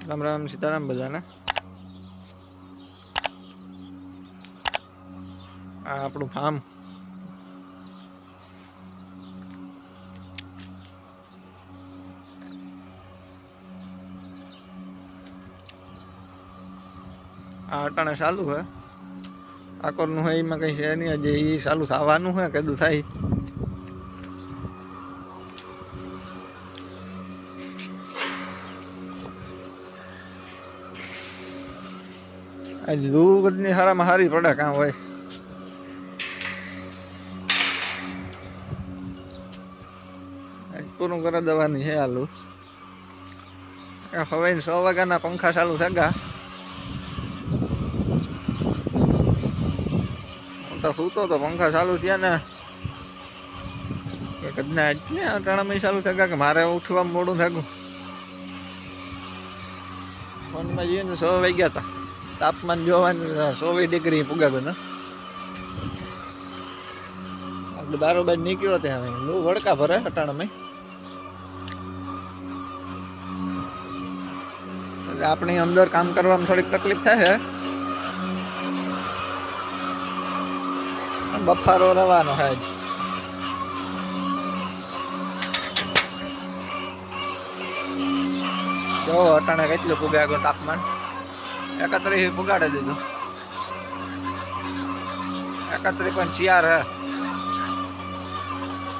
રામ રામ સીતારામ બધાને. આ આપણું ફાર્મ. આ અટાણે ચાલુ હે. આકોરનું હે એમાં કંઈ છે નહીં, હજી એ ચાલુ થવાનું હે, કીધું થાય. લૂ બધની હારામાં હારી પડે કાં હોય. પૂરું કરી દેવાની છે આલુ. હવે 100 વાગ્યાના પંખા ચાલુ થયા. તો સૂતો તો પંખા ચાલુ થયા ને કદના એટલે અટાણામાં ચાલુ થયા કે મારે ઉઠવામાં મોડું થયું. ફોનમાં જઈએ ને 100 વાગ્યા હતા. તાપમાન જોવાનું 100 ડિગ્રી પુગાવ્યું ને આપણે બારોબાર નીકળ્યો ત્યાં લૂ વડકા ભરે અટાણામાં. એટલે આપણી અંદર કામ કરવામાં થોડીક તકલીફ થાય છે. બફારો રવાનો હે. જો અટાણે કેટલું પુગાય ગયું તાપમાન. 31 પુગાડી દીધું. 31.4 હે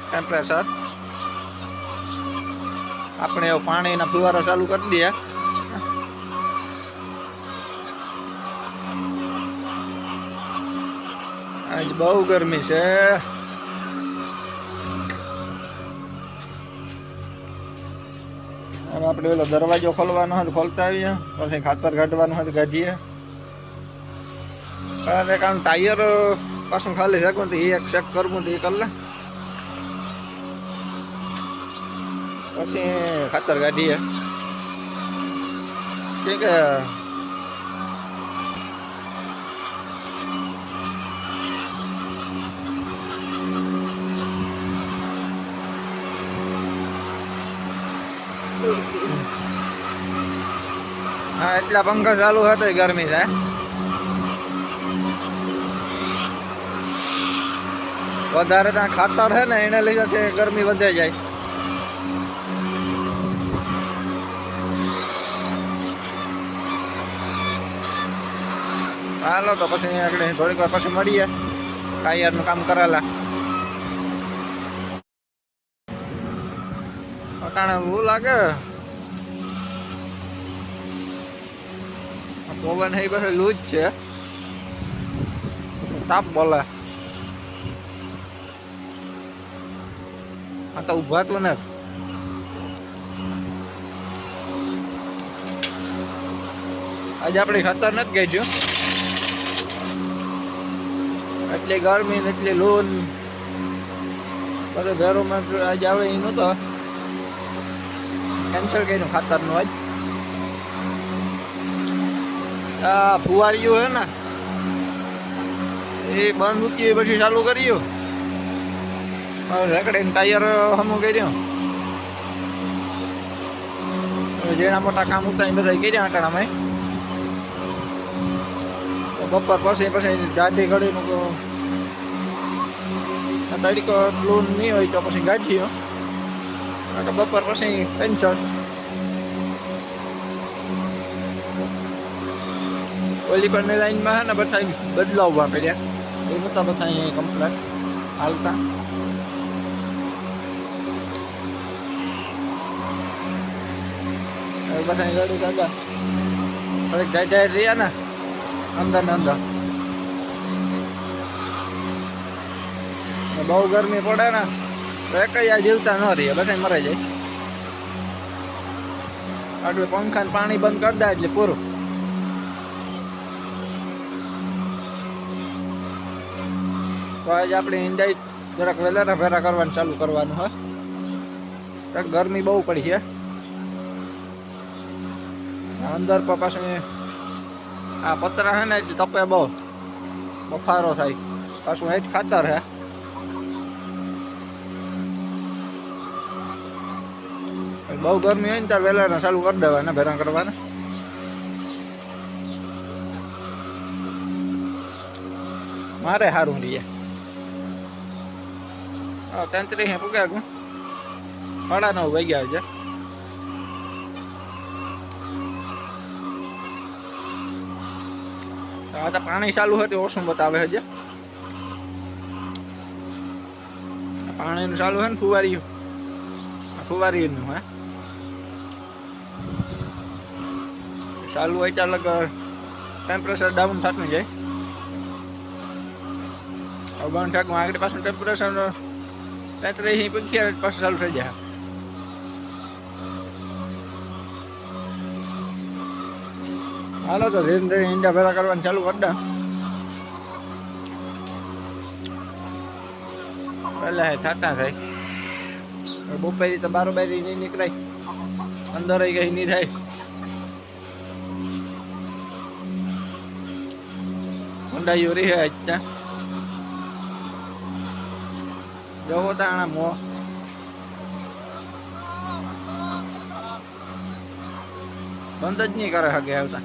ટેમ્પરેચર. આપણે પાણીના ફુવારા ચાલુ કરી દઈએ. આજ બહુ ગરમી છે. હવે આપણે પેલો દરવાજો ખોલવાનો હોય તો ખોલતા આવીએ, પછી ખાતર કાઢવાનું હોય તો કાઢીએ. કારણ ટાયર પાછું ખાલી શકું તો એક ચેક કરવું તો એ કરી લે, પછી ખાતર કાઢીએ. કે હા એટલા પંખા ચાલુ હતો ગરમી થાય. વધારે ત્યાં ખાતર છે ને એને લીધે ગરમી વધે જાય. હાલો તો પછી આગળ થોડીક વાર પછી મળીએ. ટાયરનું કામ કરેલા અટાણે એવું લાગે. પવન એ પાસે લૂજ છે, તાપ બોલે. આ તો ઉભાતું નથી. આજે આપણી ખાતર નથી કાઢ્યું. એટલી ગરમી ને એટલી લૂન બધું ભેરોમાં આજે આવે એ નહોતો. કેન્સલ કર્યું ખાતરનું આજ. આ ફુવારીયું હે ને એ બંધ મૂકી પછી ચાલુ કર્યું. રેકડીને ટાયર હમું કર્યું. જેના મોટા કામ ઉતા એ બધા કર્યા અટાણામાં. બપોર પછી ગાડી ઘડીનું તડકો લૂન નહીં હોય તો પછી ગાડીઓ બપોર પછી પેન્શન. ઓલી પરની લાઈનમાં હે ને બધા બદલાવવા પડ્યા. એ નહોતા બધા અહીંયા કમ્પ્લેટ હાલતા. બધા ગાડી દાદા થોડીક ટાયર રહ્યા ને અંદર ને અંદર. બહુ ગરમી પડે ને તો એક જીવતા ન રહીએ, બધા મરાઈ જાય. આટલું પંખા ને પાણી બંધ કરી દે એટલે પૂરું. તો આજે આપણે ઈંડાઈ જરાક વેલેરા ભેરા કરવાનું ચાલુ કરવાનું હોય. ગરમી બહુ પડી છે અંદર. પાછું આ પતરા હે ને તપે બહુ બફારો થાય. પાછું એ જ ખાતર હે. બહુ ગરમી હોય ને ત્યારે વેલાના ચાલુ કરી દેવાના ભેરા કરવાના. મારે સારું રહીએ. 33 પૂગ્યા ગયું, 9:30 વાગ્યા છે. આ તો પાણી ચાલુ હતું ઓછું બતાવે છે. પાણીનું ચાલુ છે ને ફુવારીનું હે ચાલુ હોય ત્યાં લગ ટેમ્પરેચર ડાઉન થતું જાય. બંધ થાકમાં આગળ પાછું ટેમ્પરેચર 33 પંખી પાછું ચાલુ થઈ જાય. હાલો તો ધીરે ધીરે ઈંડા ભેરા કરવાનું ચાલુ કરી દે. પહેલા થતા થાય બપોરી તો બારોબારી નહીં નીકળાય, અંદર કઈ નહીં થાય. ઊંડાઈઓ રહી ત્યાં જવો તાણા મો બંધ જ નહીં કરે હગે આવતા.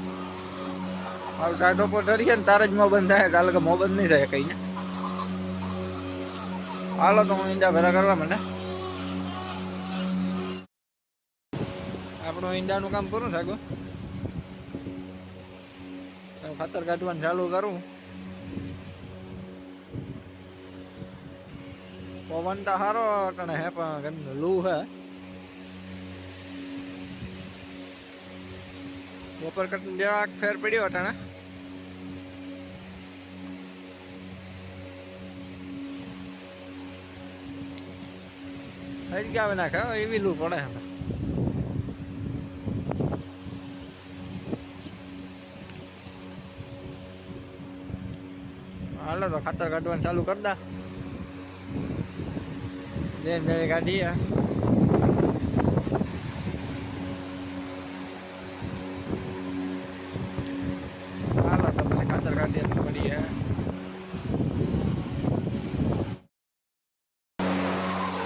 મારું ટાઢો પર ઠરીએ ને તારે જ મો બંધ થાય, કાલે કે મો બંધ નહીં થાય કઈ ને. હાલો તો હું ઈંડા ભેરા કરવા માંડે. આપણું ઈંડાનું કામ પૂરું થાકો, ખાતર કાઢવાનું ચાલુ કરું. પવન તો સારો અટણે હે પણ લૂ હે. બપોર કરતા જરાક ફેર પડ્યો અટાણે. હજી ગાવે નાખે એવી લૂ પડે. હાલો તો ખાતર કાઢવાનું ચાલુ કરી દા. કાઢીએ હાલો તો ખાતર કાઢીએ કરીએ.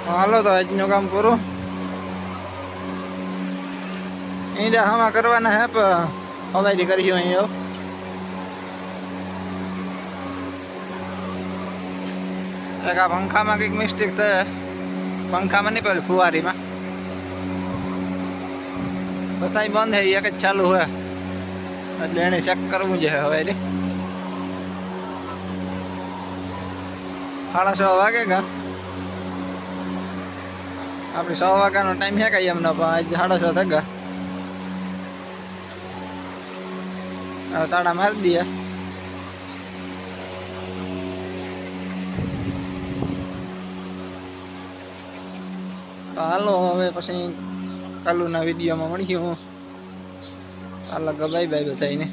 હાલો તો આજનું કામ પૂરું. ઈંડા હમા કરવાના હે પણ હવાથી કર્યું અહીંયા. એક આ પંખામાં કંઈક મિસ્ટેક થાય. પંખામાં નહીં પેલું ફુવારીમાં બધા બંધ છે, એક જ ચાલુ હોય એટલે એને ચેક કરવું છે. હવે 6:30 વાગે કા આપણે 6 વાગ્યાનો ટાઈમ છે કઈ એમનો, પણ આજે 6:30 થઈ ગયા. તાળા મારી દઈએ. હાલો હવે પછી કાલુના વિડીયોમાં મળીશું. હાલો બાય બાય બધાને.